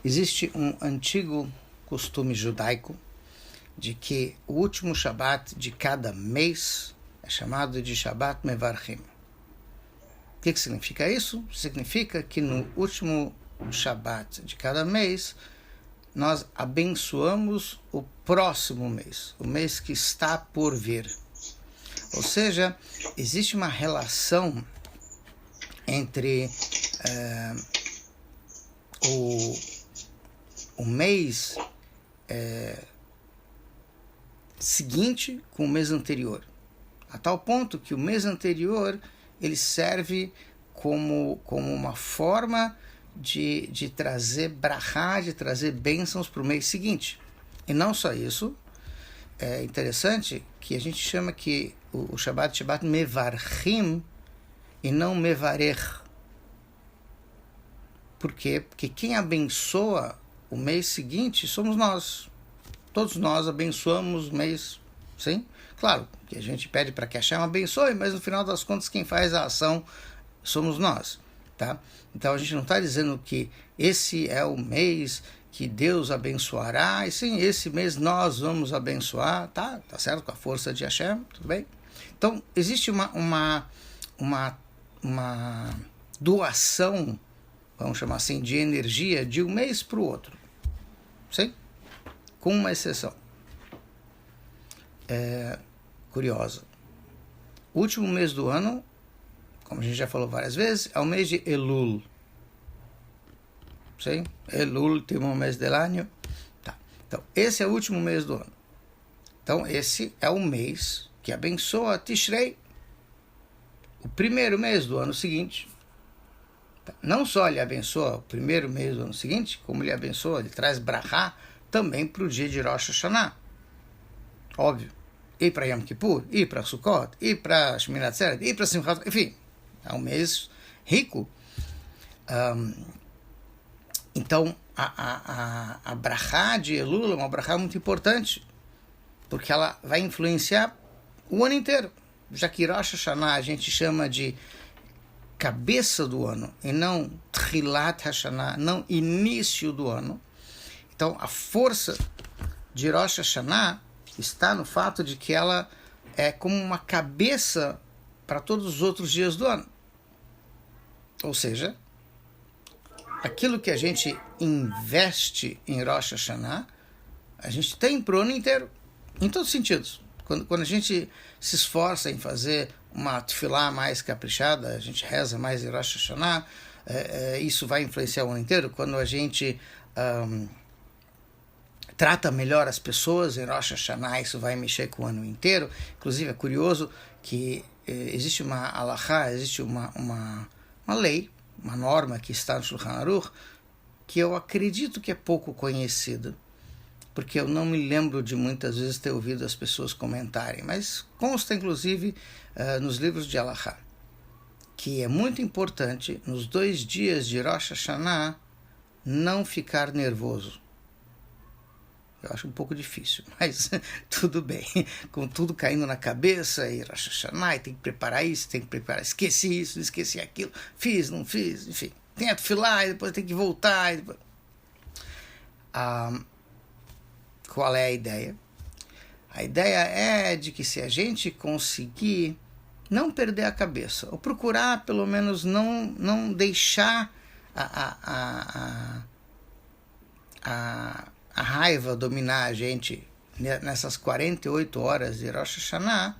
Existe um antigo costume judaico de que o último Shabat de cada mês é chamado de Shabat Mevarchim. O que significa isso? Significa que no último Shabat de cada mês, nós abençoamos o próximo mês, o mês que está por vir. Ou seja, existe uma relação entre o mês seguinte com o mês anterior, a tal ponto que o mês anterior ele serve como uma forma de trazer brachá, de trazer bênçãos para o mês seguinte. E não só isso, é interessante que a gente chama que o Shabbat Mevarchim e não Mevarech. Por quê? Porque quem abençoa o mês seguinte somos nós. Todos nós abençoamos o mês, sim? Claro, que a gente pede para que a Hashem abençoe, mas no final das contas quem faz a ação somos nós, tá? Então a gente não está dizendo que esse é o mês que Deus abençoará, e sim, esse mês nós vamos abençoar, tá certo? Com a força de Hashem, tudo bem? Então existe uma doação, vamos chamar assim, de energia de um mês para o outro, sim? Com uma exceção curiosa. O último mês do ano, como a gente já falou várias vezes, é o mês de Elul. Sim? Elul, último mês do ano. Tá. Então, esse é o último mês do ano. Então, esse é o mês que abençoa Tishrei, o primeiro mês do ano seguinte. Tá. Não só ele abençoa o primeiro mês do ano seguinte, como ele abençoa, ele traz brachá também para o dia de Rosh Hashanah. Óbvio. E para Yom Kippur, e para Sukkot, e para Shmini Atzeret, e para Simchat, enfim, é um mês rico. Então, a brachá de Elul é uma brachá muito importante, porque ela vai influenciar o ano inteiro. Já que Rosh Hashanah a gente chama de cabeça do ano, e não Tchilat Hashanah, não início do ano. Então, a força de Rosh Hashanah está no fato de que ela é como uma cabeça para todos os outros dias do ano. Ou seja, aquilo que a gente investe em Rosh Hashanah, a gente tem para o ano inteiro, em todos os sentidos. Quando a gente se esforça em fazer uma tefilá mais caprichada, a gente reza mais em Rosh Hashanah, isso vai influenciar o ano inteiro. Quando a gente trata melhor as pessoas em Rosh Hashanah, isso vai mexer com o ano inteiro. Inclusive é curioso que existe uma halachá, existe uma lei, uma norma que está no Shulchan Aruch, que eu acredito que é pouco conhecida, porque eu não me lembro de muitas vezes ter ouvido as pessoas comentarem, mas consta inclusive nos livros de halachá, que é muito importante nos 2 dias de Rosh Hashanah não ficar nervoso. Eu acho um pouco difícil, mas tudo bem. Com tudo caindo na cabeça, e Rosh Hashanah, tem que preparar isso, tem que preparar, esqueci isso, esqueci aquilo, fiz, não fiz, enfim. Tem a tefilá, e depois tem que voltar. Depois... qual é a ideia? A ideia é de que se a gente conseguir não perder a cabeça, ou procurar pelo menos não deixar a raiva dominar a gente nessas 48 horas de Rosh Hashanah,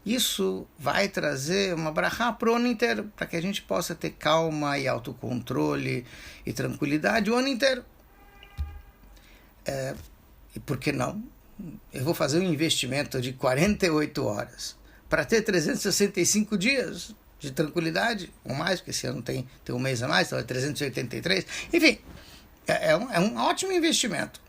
isso vai trazer uma brachá para o ano inteiro, para que a gente possa ter calma e autocontrole e tranquilidade o ano inteiro. E por que não? Eu vou fazer um investimento de 48 horas para ter 365 dias de tranquilidade, ou mais, porque esse ano tem um mês a mais, então é 383. Enfim, é um ótimo investimento.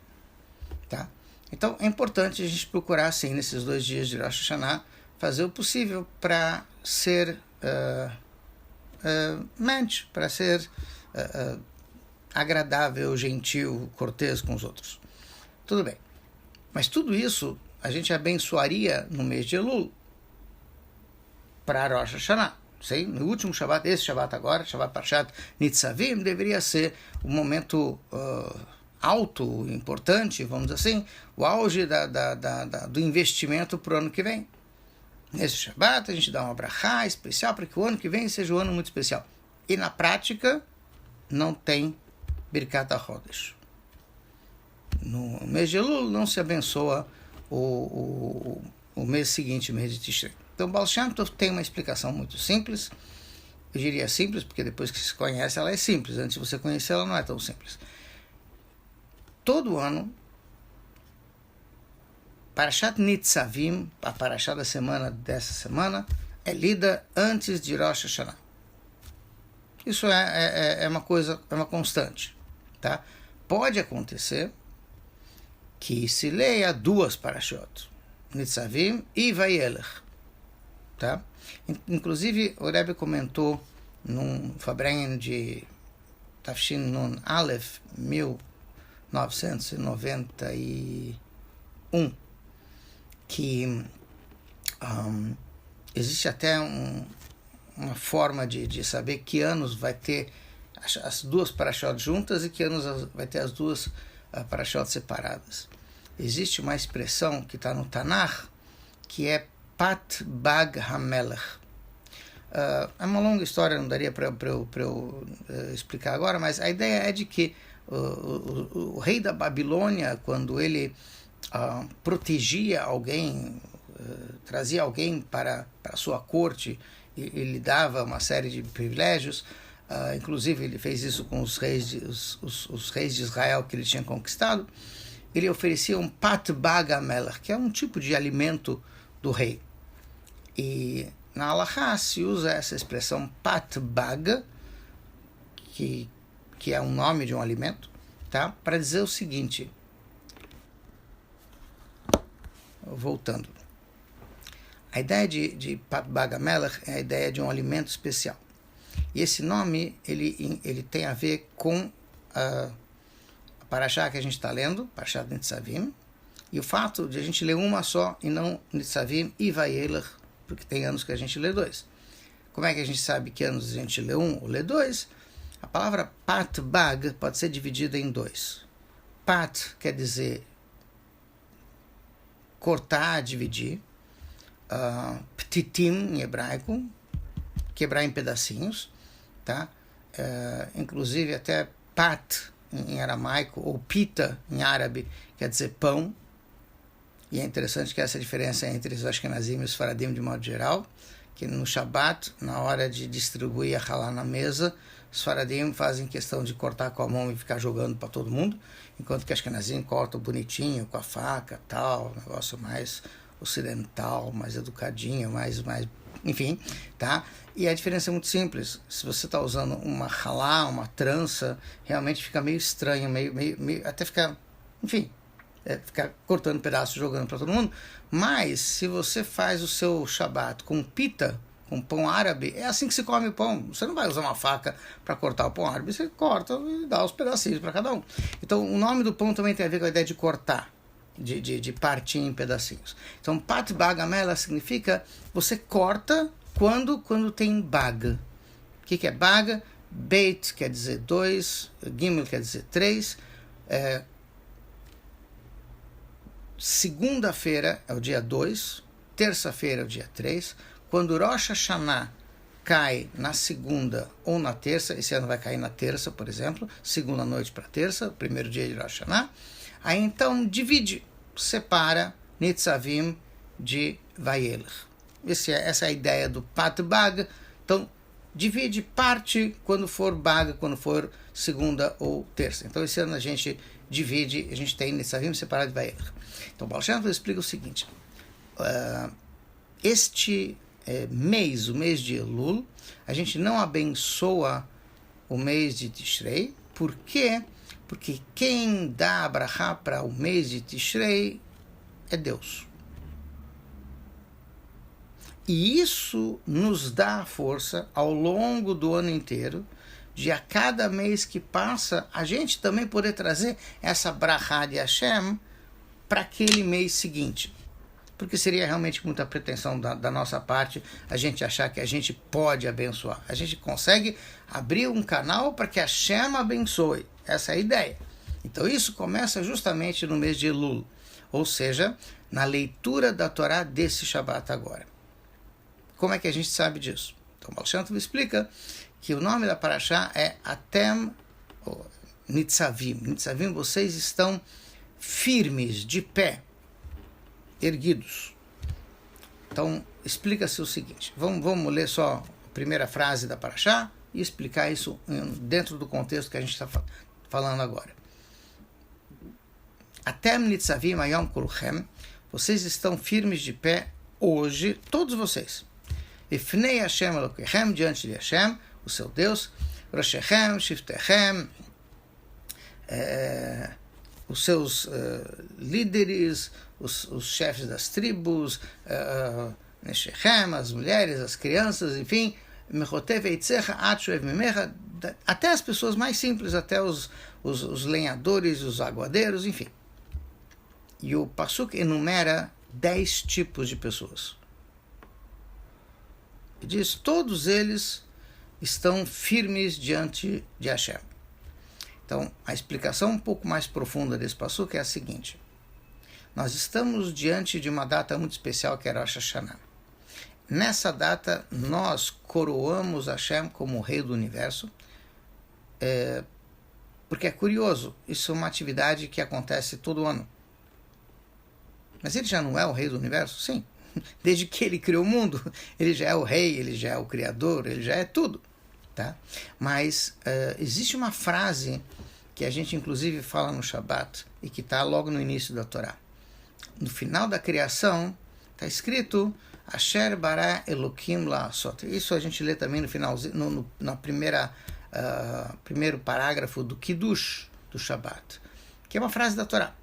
Tá? Então é importante a gente procurar, assim, nesses 2 dias de Rosh Hashanah, fazer o possível para ser mente, para ser agradável, gentil, cortês com os outros. Tudo bem. Mas tudo isso a gente abençoaria no mês de Elul para Rosh Hashanah. Sei, no último Shabbat, esse Shabbat agora, Shabbat Parshat Nitzavim, deveria ser o momento alto, importante, vamos dizer assim, o auge do investimento para o ano que vem. Nesse Shabbat a gente dá uma brachá especial para que o ano que vem seja um ano muito especial. E na prática não tem Birkat HaChodesh. No mês de Elul não se abençoa o mês seguinte, o mês de Tishrei. Então o Baal Shem Tov tem uma explicação muito simples. Eu diria simples, porque depois que se conhece ela é simples. Antes de você conhecer ela não é tão simples. Todo ano, Parashat Nitzavim, a Parashat da semana dessa semana, é lida antes de Rosh Hashanah. Isso é uma coisa, é uma constante. Tá? Pode acontecer que se leia duas Parashot, Nitzavim e Vayelech. Tá? Inclusive, o Rebbe comentou num Fabrengen de Tafshin Nun Aleph, 1991, que existe até uma forma de saber que anos vai ter as duas parashot juntas e que anos vai ter as duas parashot separadas. Existe uma expressão que está no Tanakh, que é Pat Bag Hamelech. É uma longa história, não daria para eu explicar agora, mas a ideia é de que o rei da Babilônia, quando ele protegia alguém, trazia alguém para a sua corte e lhe dava uma série de privilégios, inclusive ele fez isso com os reis de Israel que ele tinha conquistado, ele oferecia um Pat Bag Hamelech, que é um tipo de alimento do rei. E na Halachá se usa essa expressão Pat Bag, que é um nome de um alimento, tá? Para dizer o seguinte, voltando, a ideia de Pat Bag Hamelech é a ideia de um alimento especial. E esse nome ele tem a ver com a Parashá que a gente está lendo, Parashat Nitzavim, e o fato de a gente ler uma só e não Nitzavim e Vayelech, porque tem anos que a gente lê dois. Como é que a gente sabe que anos a gente lê um ou lê dois? A palavra Pat Bag pode ser dividida em dois. Pat quer dizer cortar, dividir. Ptitim em hebraico, quebrar em pedacinhos. Tá? Inclusive até Pat em aramaico, ou Pita em árabe, quer dizer pão. E é interessante que essa diferença entre os Ashkenazim e os Faradim de modo geral, que no Shabat, na hora de distribuir a halá na mesa, os Faradim fazem questão de cortar com a mão e ficar jogando para todo mundo, enquanto que Ashkenazim cortam bonitinho, com a faca, tal, negócio mais ocidental, mais educadinho, mais enfim, tá? E a diferença é muito simples. Se você está usando uma halá, uma trança, realmente fica meio estranho, meio até fica, enfim, ficar cortando pedaços, jogando para todo mundo. Mas se você faz o seu Shabat com pita, com pão árabe, é assim que se come o pão. Você não vai usar uma faca para cortar o pão árabe, você corta e dá os pedacinhos para cada um. Então o nome do pão também tem a ver com a ideia de cortar, de partir em pedacinhos. Então Pat Bag Hamelech significa você corta quando tem bag. O que é bag? Beit quer dizer 2, Gimel quer dizer 3, segunda-feira é o dia 2, terça-feira é o dia 3, quando Rosh Hashanah cai na segunda ou na terça, esse ano vai cair na terça, por exemplo, segunda noite para terça, primeiro dia de Rosh Hashanah, aí então divide, separa Nitzavim de Vayelech. Essa é a ideia do Pat Bag. Então, divide, parte quando for Bag, quando for segunda ou terça. Então, esse ano a gente divide, a gente tem Nitzavim separado de Vayelech. Então, o Baal Shem Tov explica o seguinte, este mês, o mês de Elul, a gente não abençoa o mês de Tishrei. Por quê? Porque quem dá a brachá para o mês de Tishrei é Deus. E isso nos dá a força ao longo do ano inteiro, de a cada mês que passa, a gente também poder trazer essa brachá de Hashem para aquele mês seguinte. porque seria realmente muita pretensão da nossa parte a gente achar que a gente pode abençoar. A gente consegue abrir um canal para que a Hashem abençoe. Essa é a ideia. Então isso começa justamente no mês de Elul, ou seja, na leitura da Torá desse Shabat agora. Como é que a gente sabe disso? Então, Baal Shem Tov explica que o nome da Parashá é Atem Nitzavim. Nitzavim, vocês estão firmes, de pé, erguidos. Então, explica-se o seguinte. Vamos ler só a primeira frase da Parashá e explicar isso dentro do contexto que a gente está falando agora. Atem Nitzavim Ayom Kulchem. Vocês estão firmes de pé hoje, todos vocês. Ifnei Hashem Elokechem, diante de Hashem, o seu Deus, Roshechem, Shiftechem, os seus líderes, os chefes das tribos, Neshechem, as mulheres, as crianças, enfim, Mechotev Eitzecha, Atshuev Mimecha, até as pessoas mais simples, até os lenhadores, os aguadeiros, enfim. E o Pasuk enumera 10 tipos de pessoas. E diz, todos eles estão firmes diante de Hashem. Então, a explicação um pouco mais profunda desse passuco é a seguinte. Nós estamos diante de uma data muito especial que é Rosh Hashanah. Nessa data, nós coroamos Hashem como o Rei do Universo, porque é curioso, isso é uma atividade que acontece todo ano. Mas ele já não é o Rei do Universo? Sim. Desde que ele criou o mundo, ele já é o rei, ele já é o criador, ele já é tudo. Tá? Mas existe uma frase que a gente inclusive fala no Shabat e que está logo no início da Torá. No final da criação está escrito Asher bara Elokim la'asot. Isso a gente lê também no finalzinho, na primeiro parágrafo do Kiddush do Shabat, que é uma frase da Torá,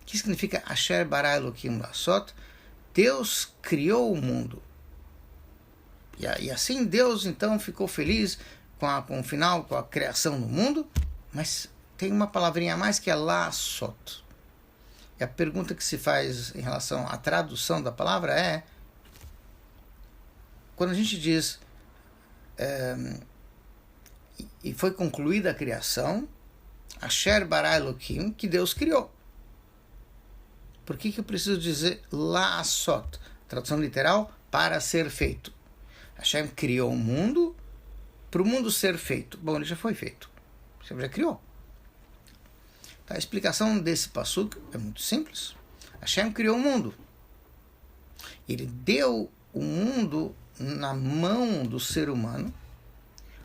que significa Asher bara Elokim la'asot. Deus criou o mundo. E assim Deus então ficou feliz com o final, com a criação do mundo, mas tem uma palavrinha a mais que é la'asot. E a pergunta que se faz em relação à tradução da palavra é, quando a gente diz e foi concluída a criação, Asher bara Elokim, que Deus criou. Por que eu preciso dizer la'asot? Tradução literal, para ser feito. Hashem criou o mundo para o mundo ser feito. Bom, ele já foi feito. Hashem já criou. Então, a explicação desse passuco é muito simples. Hashem criou o mundo. Ele deu o mundo na mão do ser humano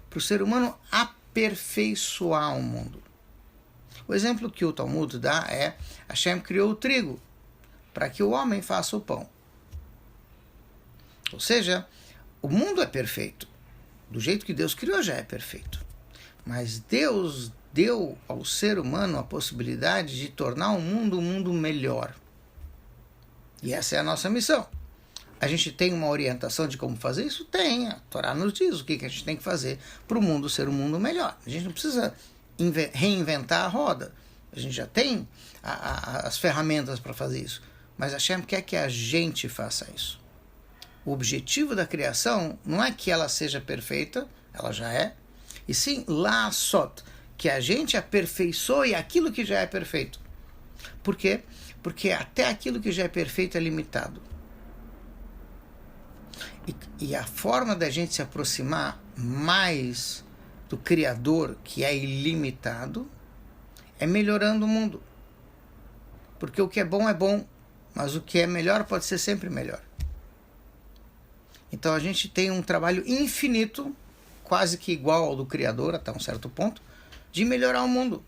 para o ser humano aperfeiçoar o mundo. O exemplo que o Talmud dá é Hashem criou o trigo para que o homem faça o pão. Ou seja, o mundo é perfeito. Do jeito que Deus criou já é perfeito. Mas Deus deu ao ser humano a possibilidade de tornar o mundo um mundo melhor. E essa é a nossa missão. A gente tem uma orientação de como fazer isso? Tem. A Torá nos diz o que a gente tem que fazer para o mundo ser um mundo melhor. A gente não precisa reinventar a roda. A gente já tem as ferramentas para fazer isso. Mas Hashem quer que a gente faça isso. O objetivo da criação não é que ela seja perfeita, ela já é, e sim la'asot, que a gente aperfeiçoe aquilo que já é perfeito. Por quê? Porque até aquilo que já é perfeito é limitado. E a forma da gente se aproximar mais do Criador, que é ilimitado, é melhorando o mundo. Porque o que é bom, mas o que é melhor pode ser sempre melhor. Então a gente tem um trabalho infinito, quase que igual ao do Criador, até um certo ponto, de melhorar o mundo.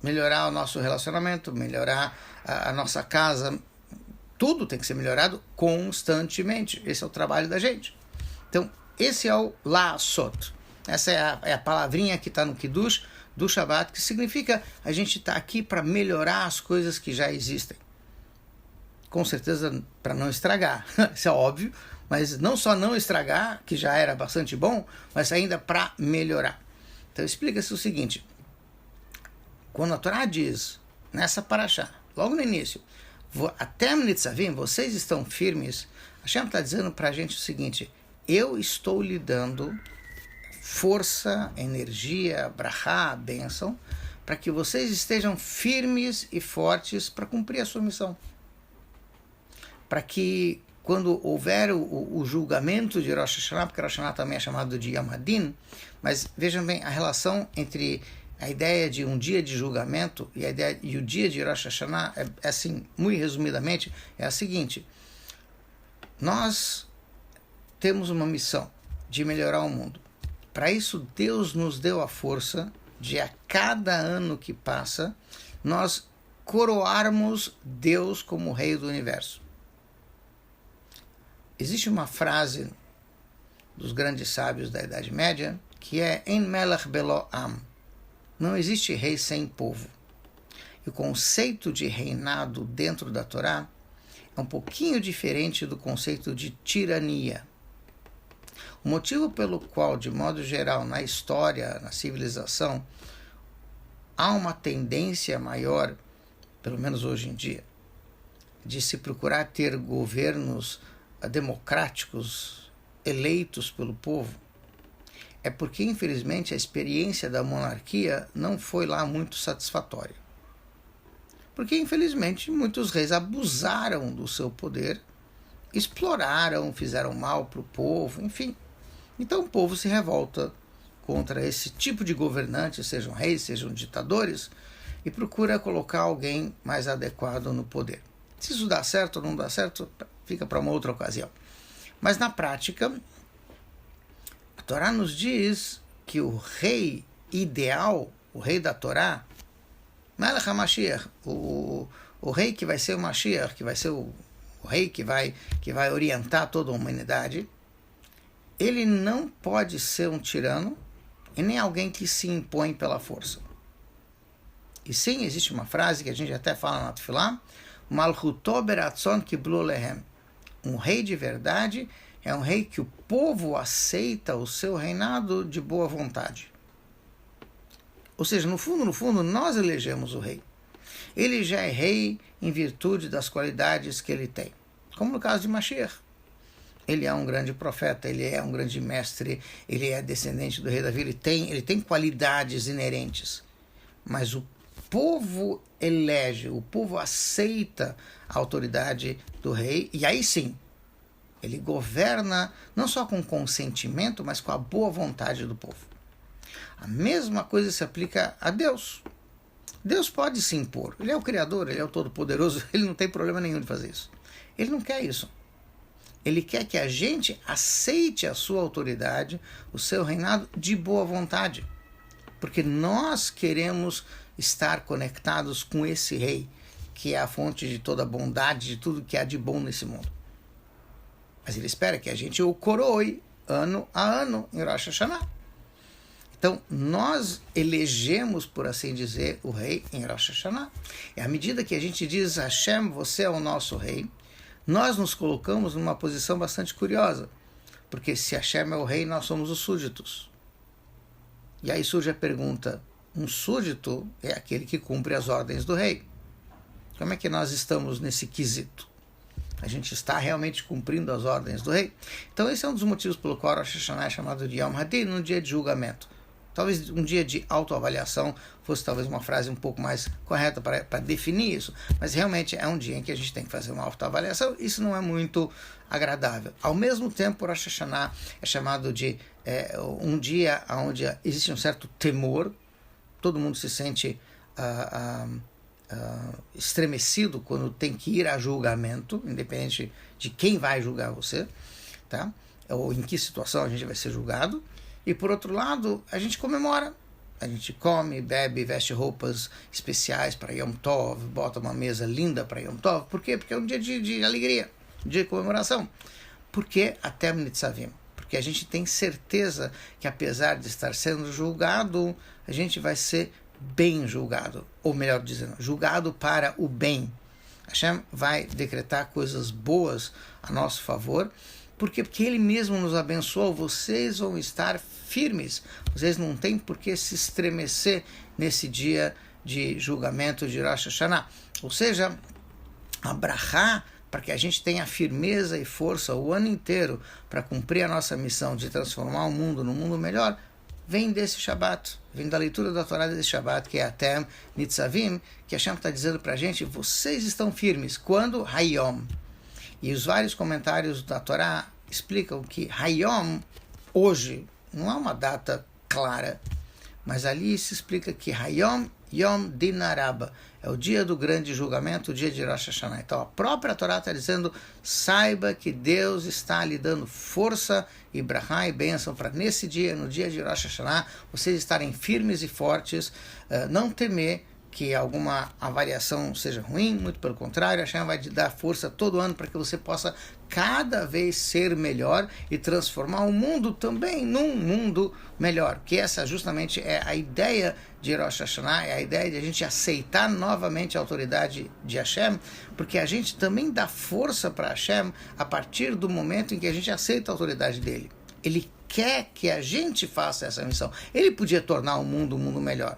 Melhorar o nosso relacionamento, melhorar a nossa casa. Tudo tem que ser melhorado constantemente. Esse é o trabalho da gente. Então, esse é o la'asot. Essa é a palavrinha que está no Kiddush do Shabbat, que significa a gente está aqui para melhorar as coisas que já existem. Com certeza para não estragar, isso é óbvio, mas não só não estragar, que já era bastante bom, mas ainda para melhorar. Então explica-se o seguinte, quando a Torá diz, nessa parashá, logo no início, Até Nitzavim, vocês estão firmes. Hashem está dizendo para a gente o seguinte: eu estou lhe dando força, energia, brachá, bênção, para que vocês estejam firmes e fortes para cumprir a sua missão. Para que, quando houver o julgamento de Rosh Hashanah, porque Rosh Hashanah também é chamado de Yom Hadin, mas vejam bem, a relação entre a ideia de um dia de julgamento e o dia de Rosh Hashanah, é assim, muito resumidamente, é a seguinte: nós temos uma missão de melhorar o mundo. Para isso, Deus nos deu a força de, a cada ano que passa, nós coroarmos Deus como Rei do Universo. Existe uma frase dos grandes sábios da Idade Média que é En melech belo am. Não existe rei sem povo. E o conceito de reinado dentro da Torá é um pouquinho diferente do conceito de tirania. O motivo pelo qual, de modo geral, na história, na civilização, há uma tendência maior, pelo menos hoje em dia, de se procurar ter governos democráticos eleitos pelo povo, é porque, infelizmente, a experiência da monarquia não foi lá muito satisfatória. Porque, infelizmente, muitos reis abusaram do seu poder, exploraram, fizeram mal para o povo, enfim. Então o povo se revolta contra esse tipo de governantes, sejam reis, sejam ditadores, e procura colocar alguém mais adequado no poder. Se isso dá certo ou não dá certo, fica para uma outra ocasião. Mas na prática, a Torá nos diz que o rei ideal, o rei da Torá, Melech HaMashiach, o rei que vai ser o Mashiach, que vai ser o rei que vai orientar toda a humanidade, ele não pode ser um tirano e nem alguém que se impõe pela força. E sim, existe uma frase que a gente até fala na Tefilá: Malchuto beratzon kiblu lehem. Um rei de verdade é um rei que o povo aceita o seu reinado de boa vontade. Ou seja, no fundo, nós elegemos o rei. Ele já é rei em virtude das qualidades que ele tem. Como no caso de Mashiach. Ele é um grande profeta, ele é um grande mestre, ele é descendente do rei Davi, ele tem qualidades inerentes. Mas o povo elege, o povo aceita a autoridade do rei, e aí sim, ele governa não só com consentimento, mas com a boa vontade do povo. A mesma coisa se aplica a Deus. Deus pode se impor, ele é o Criador, ele é o Todo-Poderoso, ele não tem problema nenhum de fazer isso. Ele não quer isso. Ele quer que a gente aceite a sua autoridade, o seu reinado de boa vontade. Porque nós queremos estar conectados com esse rei, que é a fonte de toda a bondade, de tudo que há de bom nesse mundo. Mas ele espera que a gente o coroe ano a ano em Rosh Hashanah. Então, nós elegemos, por assim dizer, o rei em Rosh Hashanah. E à medida que a gente diz, Hashem, você é o nosso rei, nós nos colocamos numa posição bastante curiosa. Porque se Hashem é o rei, nós somos os súditos. E aí surge a pergunta, um súdito é aquele que cumpre as ordens do rei. Como é que nós estamos nesse quesito? A gente está realmente cumprindo as ordens do rei? Então esse é um dos motivos pelo qual Rosh Hashanah é chamado de Yom Hadin, no dia de julgamento. Talvez um dia de autoavaliação fosse talvez uma frase um pouco mais correta para definir isso, mas realmente é um dia em que a gente tem que fazer uma autoavaliação. Isso não é muito agradável. Ao mesmo tempo, Rosh Hashanah é chamado de um dia onde existe um certo temor, todo mundo se sente estremecido quando tem que ir a julgamento, independente de quem vai julgar você, tá? Ou em que situação a gente vai ser julgado. E por outro lado, a gente comemora, a gente come, bebe, veste roupas especiais para Yom Tov, bota uma mesa linda para Yom Tov. Por quê? Porque é um dia de alegria, um dia de comemoração. Por que até Nitzavim? Porque a gente tem certeza que, apesar de estar sendo julgado, a gente vai ser bem julgado, ou melhor dizendo, julgado para o bem. Hashem vai decretar coisas boas a nosso favor. Por quê? Porque Ele mesmo nos abençoou. Vocês vão estar firmes. Vocês não têm por que se estremecer nesse dia de julgamento de Rosh Hashanah. Ou seja, a brachá, para que a gente tenha firmeza e força o ano inteiro para cumprir a nossa missão de transformar o mundo num mundo melhor, vem desse Shabat, vem da leitura da Torá desse Shabat, que é Atem Nitzavim, que Hashem está dizendo para a gente, vocês estão firmes. Quando? Hayom. E os vários comentários da Torá explicam que Hayom, hoje, não é uma data clara, mas ali se explica que Hayom Yom Din Araba é o dia do grande julgamento, o dia de Rosh Hashanah. Então a própria Torá está dizendo, saiba que Deus está lhe dando força e brachá e bênção para nesse dia, no dia de Rosh Hashanah, vocês estarem firmes e fortes, não temer que alguma avaliação seja ruim, muito pelo contrário, a Hashem vai te dar força todo ano para que você possa cada vez ser melhor e transformar o mundo também num mundo melhor, que essa justamente é a ideia de Rosh Hashanah, é a ideia de a gente aceitar novamente a autoridade de Hashem, porque a gente também dá força para Hashem a partir do momento em que a gente aceita a autoridade dele. Ele quer que a gente faça essa missão. Ele podia tornar o mundo um mundo melhor,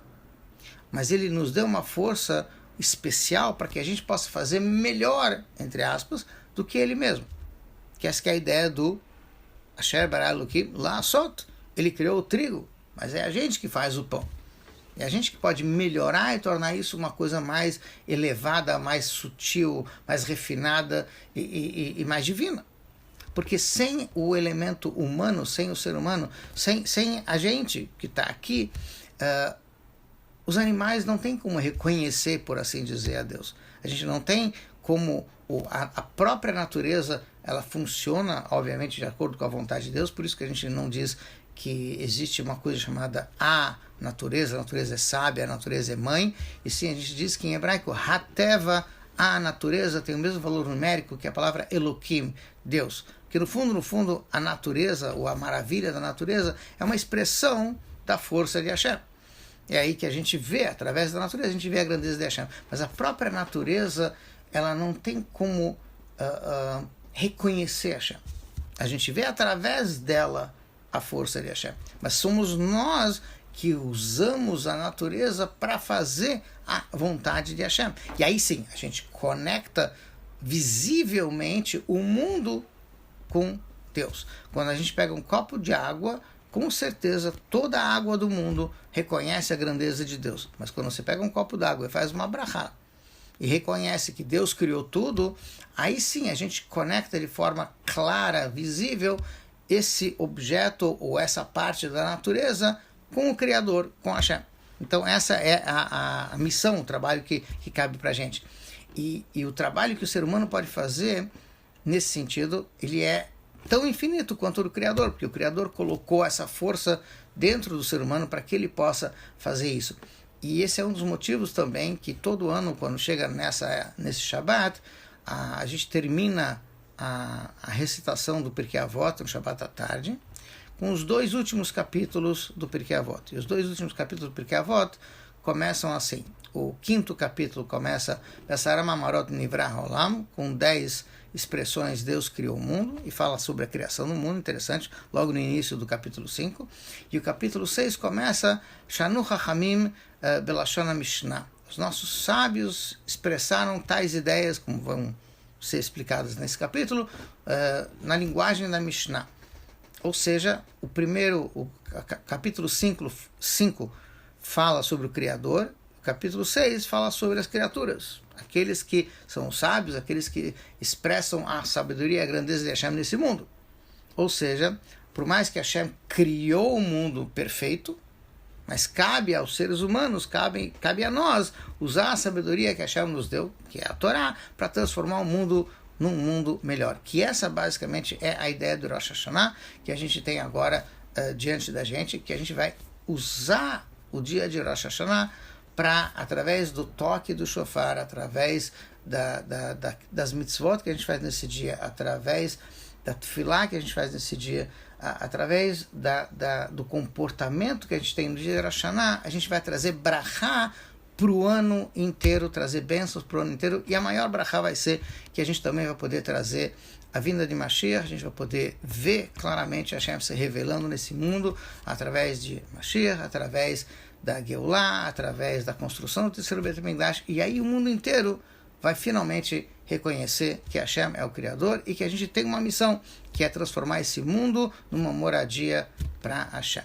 mas ele nos deu uma força especial para que a gente possa fazer melhor, entre aspas, do que ele mesmo. Que essa que é a ideia do Asher bara Elokim la'asot. Ele criou o trigo, mas é a gente que faz o pão. É a gente que pode melhorar e tornar isso uma coisa mais elevada, mais sutil, mais refinada e mais divina. Porque sem o elemento humano, sem o ser humano, sem a gente que está aqui, os animais não têm como reconhecer, por assim dizer, a Deus. A gente não tem como a própria natureza, ela funciona, obviamente, de acordo com a vontade de Deus, por isso que a gente não diz que existe uma coisa chamada a natureza é sábia, a natureza é mãe, e sim, a gente diz que em hebraico, Hateva, a natureza, tem o mesmo valor numérico que a palavra Elokim, Deus. Que no fundo, a natureza, ou a maravilha da natureza, é uma expressão da força de Hashem. É aí que a gente vê, através da natureza, a gente vê a grandeza de Hashem. Mas a própria natureza, ela não tem como reconhecer Hashem. A gente vê através dela a força de Hashem. Mas somos nós que usamos a natureza para fazer a vontade de Hashem. E aí sim, a gente conecta visivelmente o mundo com Deus. Quando a gente pega um copo de água, com certeza toda a água do mundo reconhece a grandeza de Deus. Mas quando você pega um copo d'água e faz uma brachá e reconhece que Deus criou tudo, aí sim a gente conecta de forma clara, visível, esse objeto ou essa parte da natureza com o Criador, com Hashem. Então essa é a missão, o trabalho que cabe para a gente. E o trabalho que o ser humano pode fazer, nesse sentido, ele é tão infinito quanto o do Criador, porque o Criador colocou essa força dentro do ser humano para que ele possa fazer isso. E esse é um dos motivos também que todo ano, quando chega nesse Shabat, a gente termina a recitação do Pirkei Avot, no Shabat à tarde, com os 2 últimos capítulos do Pirkei Avot. E os 2 últimos capítulos do Pirkei Avot começam assim. O 5º capítulo começa Besaram Amarot Nivrah Haolam, com 10 expressões Deus criou o mundo, e fala sobre a criação do mundo, interessante, logo no início do capítulo 5. E o capítulo 6 começa Shanu Chachamim Belashon HaMishnah. Os nossos sábios expressaram tais ideias, como vão ser explicadas nesse capítulo, na linguagem da Mishnah. Ou seja, o capítulo 5 fala sobre o Criador, o capítulo 6 fala sobre as criaturas, aqueles que são sábios, aqueles que expressam a sabedoria e a grandeza de Hashem nesse mundo. Ou seja, por mais que Hashem criou o mundo perfeito, mas cabe aos seres humanos, cabe a nós usar a sabedoria que Hashem nos deu, que é a Torá, para transformar o mundo num mundo melhor. Que essa basicamente é a ideia do Rosh Hashanah, que a gente tem agora diante da gente, que a gente vai usar o dia de Rosh Hashanah para, através do toque do shofar, através das mitzvot que a gente faz nesse dia, através da tefilá que a gente faz nesse dia, através do comportamento que a gente tem no dia de Rosh Hashanah, a gente vai trazer brachá para o ano inteiro, trazer bênçãos para o ano inteiro, e a maior brachá vai ser que a gente também vai poder trazer a vinda de Mashiach, a gente vai poder ver claramente Hashem se revelando nesse mundo, através de Mashiach, através da Geulah, através da construção do terceiro Beit HaMikdash, e aí o mundo inteiro vai finalmente reconhecer que Hashem é o Criador e que a gente tem uma missão, que é transformar esse mundo numa moradia para Hashem.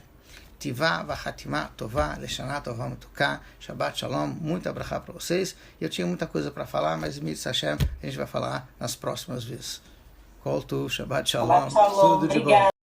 Tivá, Vahatimá, Tová, Leshaná, Tová, Mutuká, Shabbat Shalom, muita brachá para vocês. Eu tinha muita coisa para falar, mas Mitzvah Hashem a gente vai falar nas próximas vezes. Kol Tu, Shabbat Shalom, tudo de bom.